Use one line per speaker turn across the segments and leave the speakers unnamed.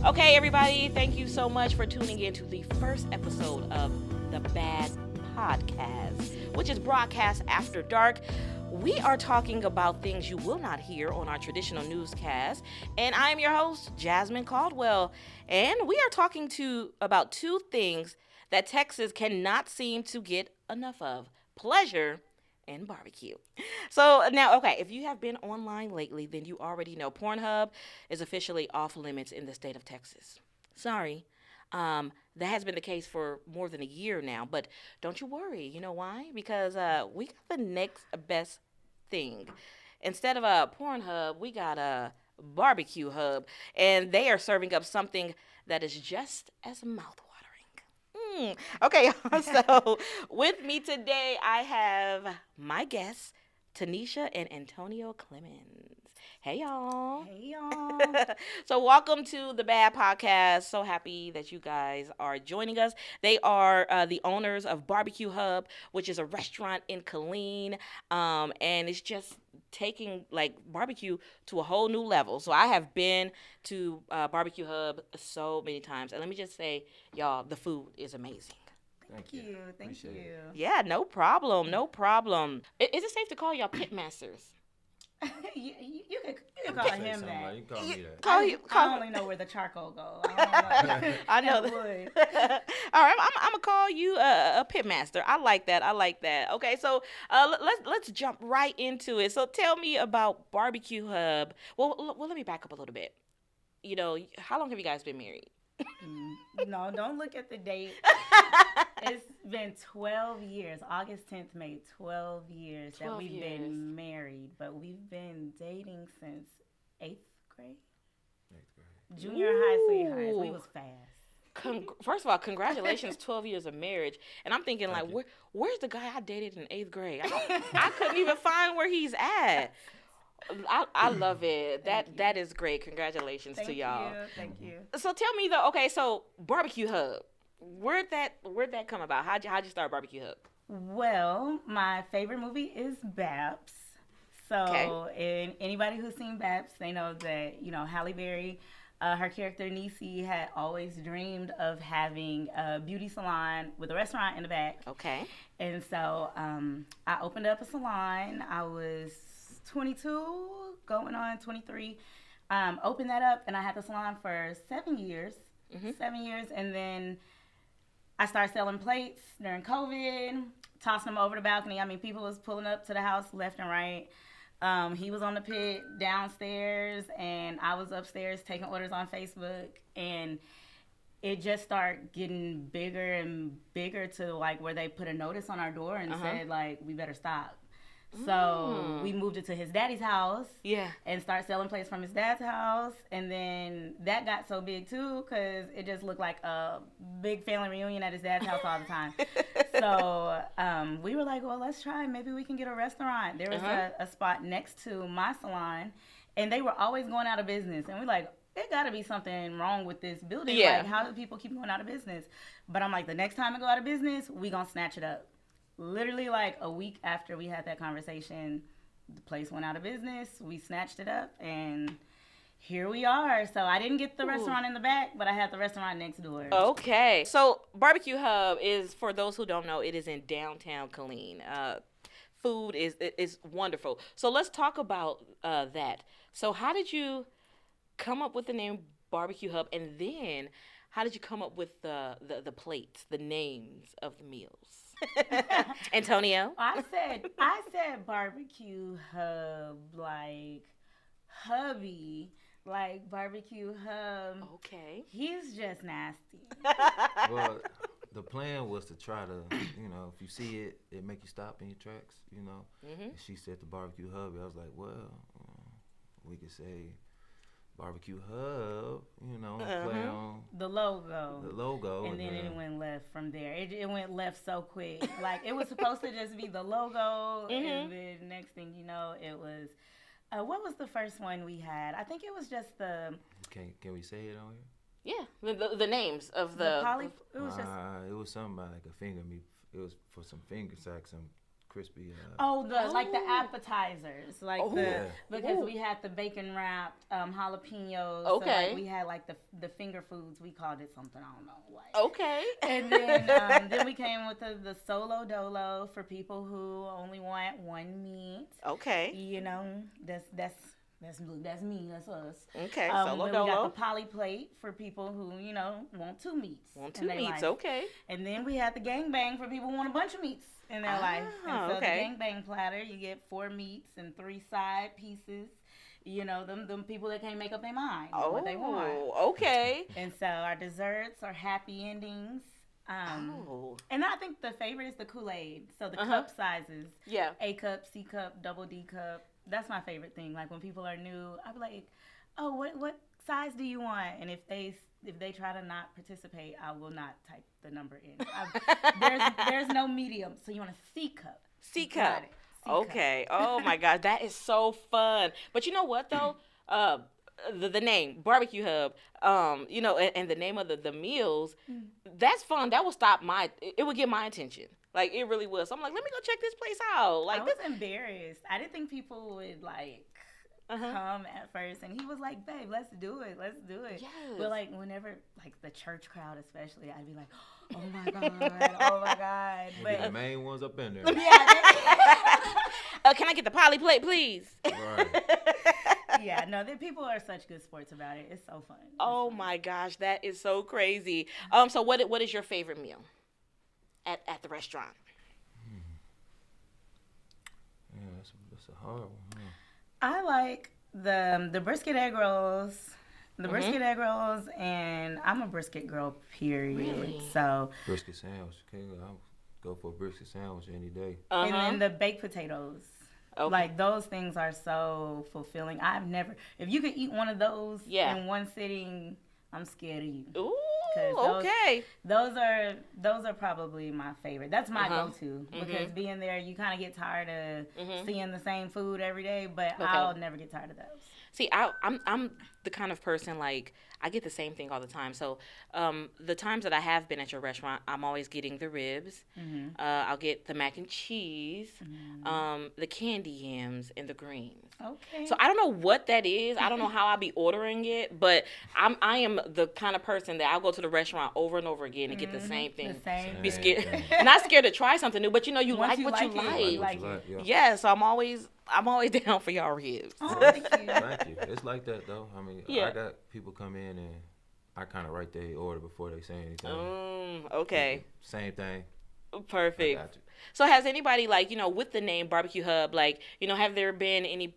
Okay, everybody, thank you so much for tuning in to the first episode of the B.A.D podcast, which is broadcast after dark. We are talking about things you will not hear on our traditional newscast, and I am your host, Jasmine Caldwell, and we are talking about two things that Texas cannot seem to get enough of: pleasure and barbecue. So now, okay, if you have been online lately, then you already know Pornhub is officially off limits in the state of Texas. Sorry. That has been the case for more than a year now, but don't you worry. You know why? Because we got the next best thing. Instead of a Pornhub, we got a BBQ Hub, and they are serving up something that is just as mouthwatering. Okay, so with me today, I have my guests, Tanisha and Antonio Clemens. Hey, y'all.
Hey, y'all.
So welcome to the B.A.D podcast. So happy that you guys are joining us. They are the owners of BBQ Hub, which is a restaurant in Killeen, and it's just taking like barbecue to a whole new level. So I have been to BBQ Hub so many times, and let me just say, y'all, the food is amazing.
Thank you. Thank you.
Yeah, no problem. No problem. Is it safe to call y'all pit masters?
You could call him that.
Like, you call me that.
I only know where the charcoal goes. I
know that.
Wood.
All right, I'm gonna call you a pit master. I like that. Okay, so let's jump right into it. So tell me about BBQ Hub. Well, let me back up a little bit. You know, how long have you guys been married?
No, don't look at the date. It's been 12 years. August 10th made 12 years that we've been married, but we've been dating since 8th grade. Junior high, sweethearts. We was fast.
First of all, congratulations, 12 years of marriage. And I'm thinking, like, where's the guy I dated in 8th grade? I couldn't even find where he's at. I love it. That is great. Congratulations to y'all.
Thank you.
So tell me though, okay, so BBQ Hub. Where'd that come about? How'd you start BBQ Hub?
Well, my favorite movie is Babs. So, and anybody who's seen Babs, they know that, you know, Halle Berry, her character Niecy had always dreamed of having a beauty salon with a restaurant in the back.
Okay.
And so I opened up a salon. I was 22, going on 23. Opened that up, and I had the salon for 7 years. Mm-hmm. 7 years, and then I started selling plates during COVID, tossing them over the balcony. I mean, people was pulling up to the house left and right. He was on the pit downstairs, and I was upstairs taking orders on Facebook, and it just started getting bigger and bigger to like where they put a notice on our door and said like, we better stop. So we moved it to his daddy's house, and started selling plates from his dad's house, and then that got so big too because it just looked like a big family reunion at his dad's house all the time. So we were like, well, let's try. Maybe we can get a restaurant. There was a spot next to my salon, and they were always going out of business, and we're like, there got to be something wrong with this building.
Yeah.
Like, how do people keep going out of business? But I'm like, the next time I go out of business, we gonna snatch it up. Literally, like a week after we had that conversation, the place went out of business. We snatched it up, and here we are. So I didn't get the restaurant in the back, but I had the restaurant next door.
Okay. So BBQ Hub is, for those who don't know, it is in downtown Killeen. Food is wonderful. So let's talk about that. So how did you come up with the name BBQ Hub, and then how did you come up with the plates, the names of the meals? Antonio?
I said BBQ Hub, like hubby, like BBQ Hub.
Okay.
He's just nasty.
Well, the plan was to try to, you know, if you see it, it make you stop in your tracks, you know. Mm-hmm. And she said the BBQ Hub. I was like, well, we could say BBQ Hub, you know, play on
the logo. And then it went left from there. It went left so quick. Like, it was supposed to just be the logo, and then next thing you know, it was, what was the first one we had? I think it was just the...
Can we say it on here?
Yeah, the names of the
it was just...
It was something about like a finger meat. It was for some finger sacks, some crispy.
Like the appetizers, like because
Ooh.
we had the bacon wrapped jalapenos.
Okay.
So like we had like the finger foods. We called it something I don't know. Like.
Okay.
And then we came with the solo dolo for people who only want one meat.
Okay.
You know, that's me. That's us.
Okay.
Solo dolo. We got
dolo.
the poly plate for people who want two meats. Life.
Okay.
And then we had the gangbang for people who want a bunch of meats in their life. And so
okay.
the gangbang platter, you get 4 meats and 3 side pieces. You know, them people that can't make up their mind what they want.
Okay.
And so our desserts are happy endings. And I think the favorite is the Kool-Aid. So the cup sizes.
Yeah.
A cup, C cup, double D cup. That's my favorite thing. Like when people are new, I'll be like, "Oh, what size do you want?" And if they try to not participate, I will not type the number in. There's no medium, so you want a C cup.
C cup. Okay. Oh my gosh, that is so fun. But you know what though? The name BBQ Hub, and the name of the meals, that's fun. That will stop it would get my attention. Like it really was. So I'm like, let me go check this place out. Like
I was embarrassed. I didn't think people would like come at first, and he was like, "Babe, let's do it.
Yes.
But like whenever like the church crowd especially, I'd be like, "Oh my god!"
But the main ones up in there.
Yeah.
Can I get the poly plate, please?
Right.
Yeah, no, people are such good sports about it. It's so fun.
Oh my gosh, that is so crazy. So what is your favorite meal at the restaurant?
Yeah, that's a hard one. Huh?
I like the brisket egg rolls. The brisket egg rolls, and I'm a brisket girl, period.
Really?
So
Brisket sandwich. Okay, I'll go for a brisket sandwich any day.
and then the baked potatoes.
Okay.
Like those things are so fulfilling. If you could eat one of those in one sitting, I'm scared of you.
Ooh,
Those,
okay.
Those are probably my favorite. That's my go-to because being there, you kind of get tired of seeing the same food every day. But I'll never get tired of those.
See, I'm the kind of person, like, I get the same thing all the time. So the times that I have been at your restaurant, I'm always getting the ribs. I'll get the mac and cheese, the candy yams, and the greens.
Okay.
So I don't know what that is. I don't know how I'll be ordering it, but I am the kind of person that I'll go to the restaurant over and over again and get the same thing.
The same.
Be scared, not scared to try something new, but you
Once
like
you
what you
like
like.
it.
Yeah.
Yeah, so I'm always down for y'all ribs.
Oh, thank you.
Thank you. It's like that though. I mean,
Yeah.
I got people come in and I kind of write their order before they say anything.
Okay.
Same thing.
Perfect.
I got you.
So has anybody, like, with the name BBQ Hub, like, have there been any,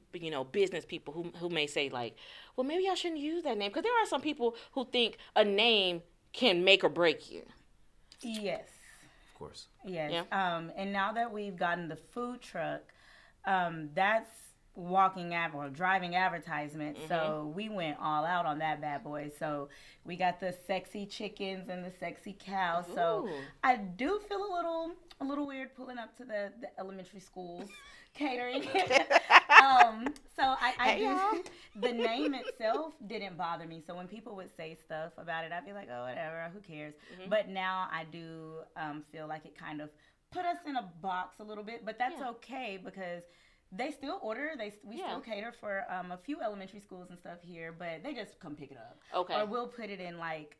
business people who may say, like, well, maybe I shouldn't use that name? Because there are some people who think a name can make or break you.
Yes.
Of course.
Yes.
Yeah.
And now that we've gotten the food truck, that's driving advertisement. So we went all out on that bad boy. So we got the sexy chickens and the sexy cows.
Ooh.
So I do feel a little weird pulling up to the elementary schools catering. So I the name itself didn't bother me. So when people would say stuff about it, I'd be like, oh, whatever, who cares? But now I do feel like it kind of put us in a box a little bit, but that's okay because they still order. We still cater for a few elementary schools and stuff here, but they just come pick it up.
Okay.
Or we'll put it in like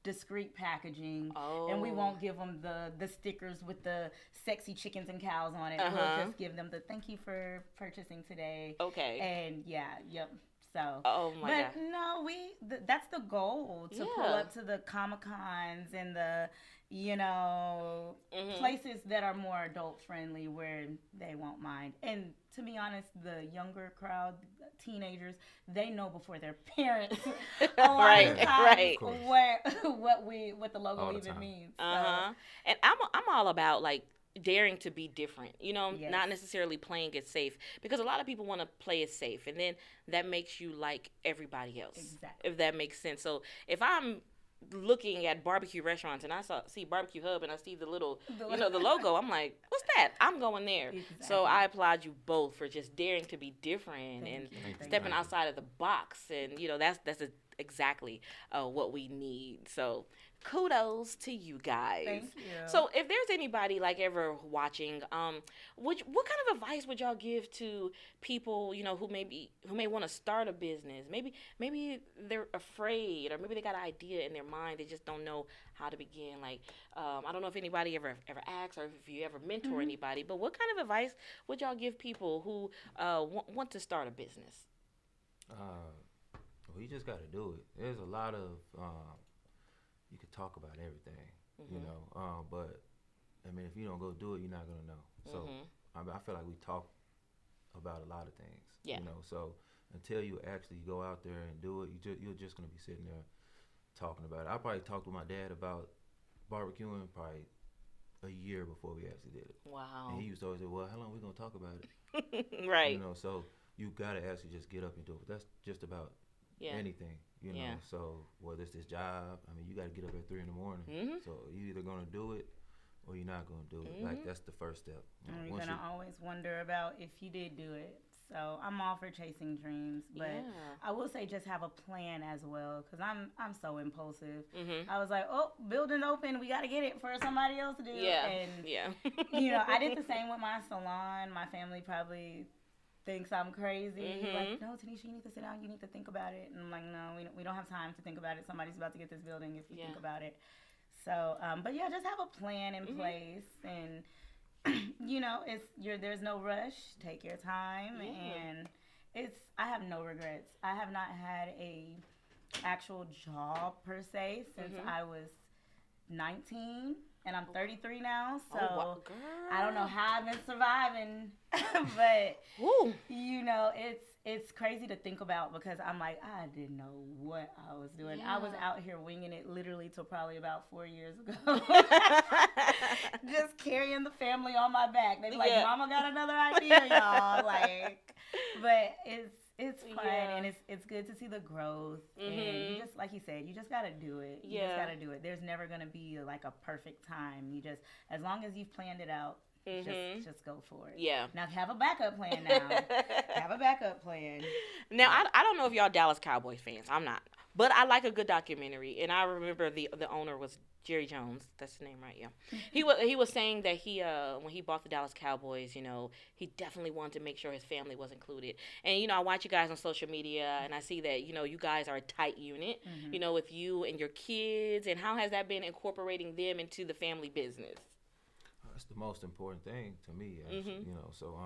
discreet packaging, and we won't give them the stickers with the sexy chickens and cows on it. We'll just give them the thank you for purchasing today.
Okay.
And so.
Oh my God.
But no, that's the goal to pull up to the Comic-Cons and the places that are more adult friendly where they won't mind. And to be honest, the younger crowd, teenagers, they know before their parents
right.
what the logo
All the
even
time.
means.
And I'm all about, like, daring to be different,
Yes.
not necessarily playing it safe, because a lot of people want to play it safe, and then that makes you like everybody else.
Exactly.
If that makes sense. So if I'm looking at barbecue restaurants and I see BBQ Hub and I see the little, the logo, I'm like, what's that? I'm going there.
Exactly.
So I applaud you both for just daring to be different and
Thank you.
stepping outside of the box. And, that's exactly what we need. So kudos to you guys.
Thank you.
So if there's anybody like ever watching, what kind of advice would y'all give to people, who may want to start a business? Maybe they're afraid, or maybe they got an idea in their mind, they just don't know how to begin. Like, I don't know if anybody ever asks, or if you ever mentor anybody, but what kind of advice would y'all give people who want to start a business?
Well, you just got to do it. There's a lot of you could talk about everything, but I mean, if you don't go do it, you're not gonna know. So I feel like we talk about a lot of things, So until you actually go out there and do it, you're just gonna be sitting there talking about it. I probably talked with my dad about barbecuing probably a year before we actually did it.
Wow.
And he used to always say, "Well, how long we gonna talk about it?"
Right.
So you gotta actually just get up and do it. That's just about anything, So whether it's this job, I mean, you got to get up at 3 a.m. So you're either gonna do it or you're not gonna do it. Like, that's the first step.
You're gonna always wonder about if you did do it. So I'm all for chasing dreams, but I will say just have a plan as well, because I'm so impulsive. I was like, oh, building open, we got to get it for somebody else to do. I did the same with my salon. My family probably thinks I'm crazy. Like, no, Tanisha, you need to sit down. You need to think about it. And I'm like, no, we don't have time to think about it. Somebody's about to get this building if you think about it. So, but yeah, just have a plan in place, and there's no rush. Take your time, and I have no regrets. I have not had a actual job per se since I was 19. And I'm 33 now, so I don't know how I've been surviving, but it's crazy to think about, because I'm like, I didn't know what I was doing. I was out here winging it literally till probably about 4 years ago, just carrying the family on my back. They be like, Mama got another idea, y'all. Like, but it's fun, and it's good to see the growth. And you just, like you said, you just gotta do it. You just gotta do it. There's never gonna be like a perfect time. You just, as long as you've planned it out, just go for it. Yeah. Now have a backup plan. Have a backup plan.
Now I don't know if y'all Dallas Cowboys fans. I'm not, but I like a good documentary. And I remember the owner was Jerry Jones. That's the name, right? Yeah. He was saying that when he bought the Dallas Cowboys, he definitely wanted to make sure his family was included. And I watch you guys on social media, and I see that you guys are a tight unit. With you and your kids. And how has that been, incorporating them into the family business?
That's the most important thing to me, actually, So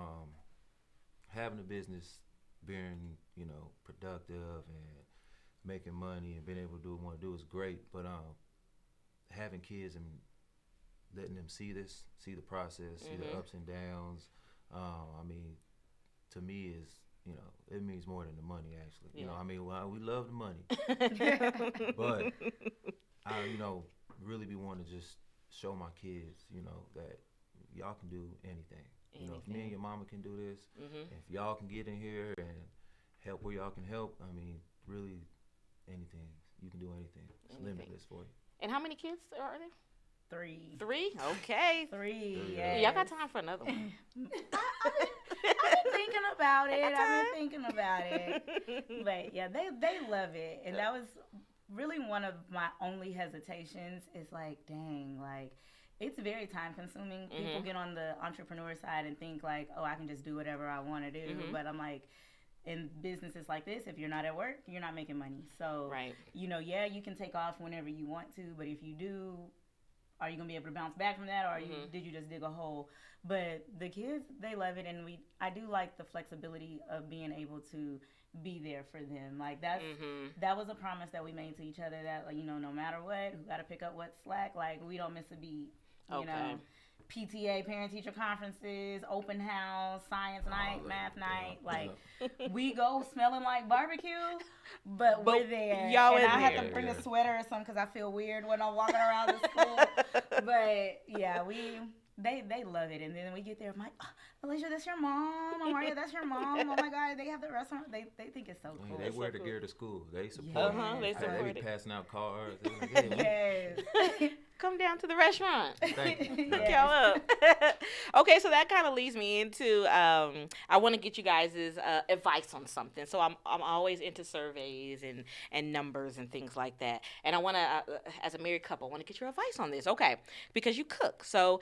having a business, being productive and making money and being able to do what we want to do is great. But having kids and letting them see the process, see the ups and downs. I mean, to me is, it means more than the money, actually. I mean, we love the money, but I, really be wanting to just show my kids, that y'all can do anything. If me and your mama can do this, if y'all can get in here and help where y'all can help, I mean, really anything. You can do anything. It's limitless for you.
And how many kids are there?
3.
3? Okay.
3,
yeah. Y'all got time for another one.
I've been thinking about it. But yeah, they love it. And that was really one of my only hesitations, is like, dang, like, it's very time consuming. People get on the entrepreneur side and think like, oh, I can just do whatever I want to do. But I'm like, in businesses like this, if you're not at work, you're not making money. So, you can take off whenever you want to, but if you do, are you going to be able to bounce back from that, or did you just dig a hole? But the kids, they love it, and I do like the flexibility of being able to be there for them. Like, that was a promise that we made to each other, that, like, no matter what, who got to pick up what slack, like, we don't miss a beat. PTA, parent-teacher conferences, open house, science night, math night. Like, we go smelling like barbecue, but we're there.
Y'all
and I have to bring a sweater or something because I feel weird when I'm walking around the school. But, yeah, they love it. And then we get there, I'm like, oh, Alicia, that's your mom. Maria, that's your mom. Oh, my God, they have the restaurant. They think it's so cool.
They wear the gear to school. They support it.
They support
They
it.
be passing out cards. Like, hey,
yes.
come down to the restaurant.
Thank you.
Hook y'all up. Okay, so that kind of leads me into I want to get you guys' advice on something. So I'm always into surveys and numbers and things like that. And I want to, as a married couple, I want to get your advice on this. Okay, because you cook. So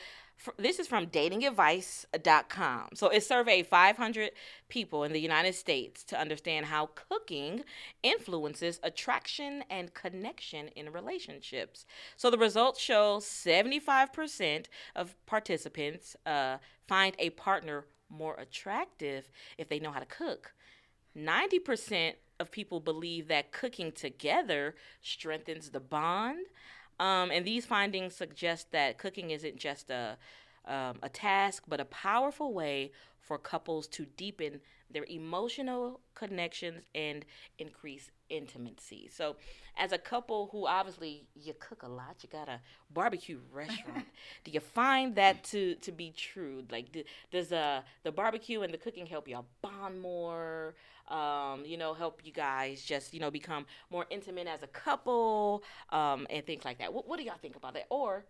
this is from datingadvice.com. So it surveyed 500 people in the United States to understand how cooking influences attraction and connection in relationships. So the results show 75% of participants find a partner more attractive if they know how to cook. 90% of people believe that cooking together strengthens the bond. And these findings suggest that cooking isn't just a task, but a powerful way for couples to deepen their emotional connections and increase intimacy. So as a couple who obviously you cook a lot, you got a barbecue restaurant, do you find that to be true? Like, does the barbecue and the cooking help y'all bond more? Help you guys just, become more intimate as a couple, and things like that. What do y'all think about that? Or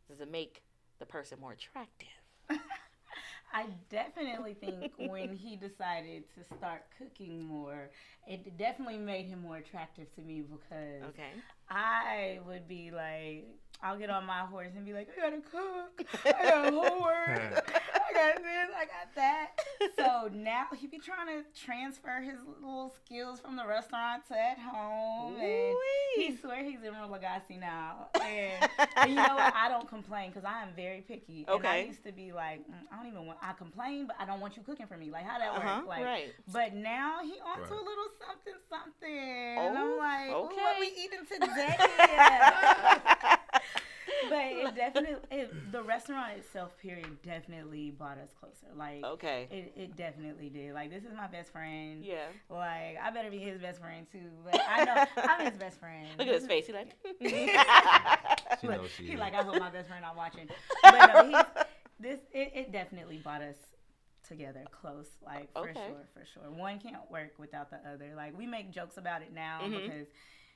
does it make the person more attractive?
I definitely think when he decided to start cooking more, it definitely made him more attractive to me because I would be like, I'll get on my horse and be like, I gotta cook, I got homework, I got this, I got that. So now he be trying to transfer his little skills from the restaurant to at home. And he swear he's in Lagasse now. And you know what? I don't complain because I am very picky. And I used to be like, I complain, but I don't want you cooking for me. Like, how that work? Like,
right.
But now he onto a little something. And I'm like, what we eating today? But it definitely, the restaurant itself, period, definitely brought us closer. Like, it definitely did. Like, this is my best friend. Yeah. Like, I better be his best friend, too. But I know I'm his best friend.
Look at his face. He like,
she knows she
he
is.
like, I hope my best friend not watching. But no, it definitely brought us together close. Like, for sure. One can't work without the other. Like, we make jokes about it now because,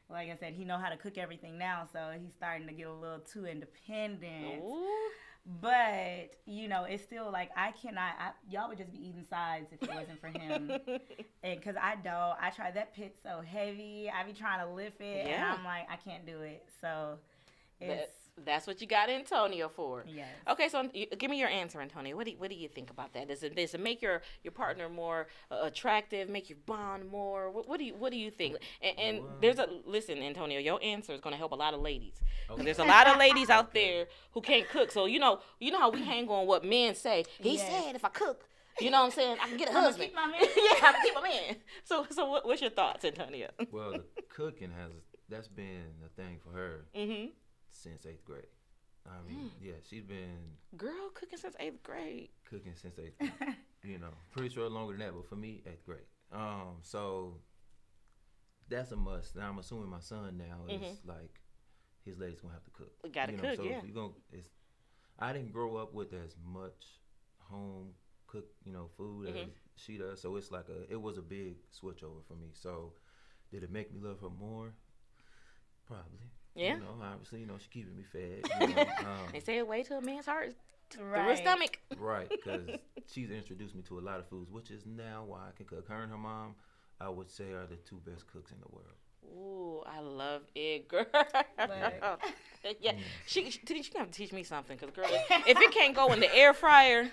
like I said, he know how to cook everything now, so he's starting to get a little too independent. Ooh. But, it's still like y'all would just be eating sides if it wasn't for him. And because I try that pit so heavy, I be trying to lift it, and I'm like, I can't do it. So
that's what you got Antonio for.
Yes.
Okay, so give me your answer, Antonio. What do you think about that? Does it make your partner more attractive, make you bond more? What do you think? And listen, Antonio, your answer is going to help a lot of ladies. Okay. There's a lot of ladies out there who can't cook. So you know how we hang on what men say. He said if I cook, you know what I'm saying, I can get a husband.
Keep my man.
Yeah, I can keep my man. So what's your thoughts, Antonio?
Well, the cooking that's been a thing for her. Since 8th grade. I mean, she's been
cooking since 8th grade.
Cooking since 8th grade. Pretty sure longer than that, but for me, 8th grade. So that's a must. Now I'm assuming my son now is like his lady's gonna have to cook.
We gotta cook,
so if I didn't grow up with as much home cooked, food as she does. So it's like it was a big switch over for me. So did it make me love her more? Probably.
Yeah.
Obviously, she keeping me fed.
They say wait till a man's heart through
Right.
his stomach.
Right, because she's introduced me to a lot of foods, which is now why I can cook. Her and her mom, I would say, are the two best cooks in the world.
Ooh, I love it, girl. Yeah, she have to teach me something, because, girl, if it can't go in the air fryer,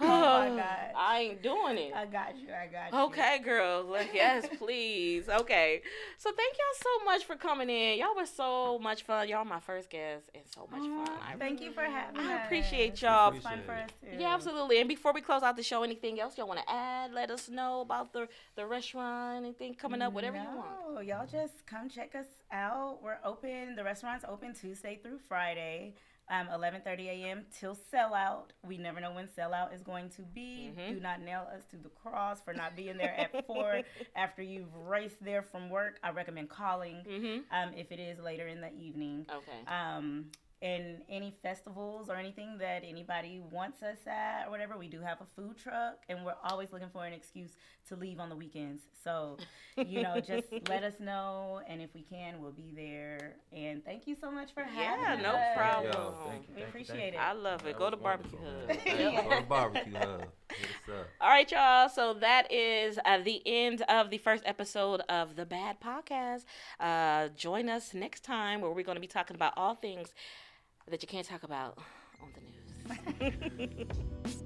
oh my God,
I ain't doing it.
I got you.
Okay, girl. Yes, please. Okay. So thank y'all so much for coming in. Y'all were so much fun. Y'all my first guests and so much fun.
Thank you for having us.
I appreciate y'all.
It's fun for us too.
Yeah, absolutely. And before we close out the show, anything else y'all want to add? Let us know about the restaurant, anything coming up, whatever you want.
Y'all just come check us out. We're open. The restaurant's open Tuesday through Friday. 11:30 a.m. till sellout. We never know when sellout is going to be. Do not nail us to the cross for not being there at 4 after you've raced there from work. I recommend calling if it is later in the evening.
Okay.
in any festivals or anything that anybody wants us at or whatever, we do have a food truck, and we're always looking for an excuse to leave on the weekends. So, just let us know, and if we can, we'll be there. And thank you so much for having us.
Yeah, no problem.
Yo, thank you.
We appreciate it.
I love it. Go to Barbecue Hub.
Go to Barbecue Hub. Hit us up.
All right, y'all. So that is the end of the first episode of the B.A.D podcast. Join us next time where we're going to be talking about all things that you can't talk about on the news.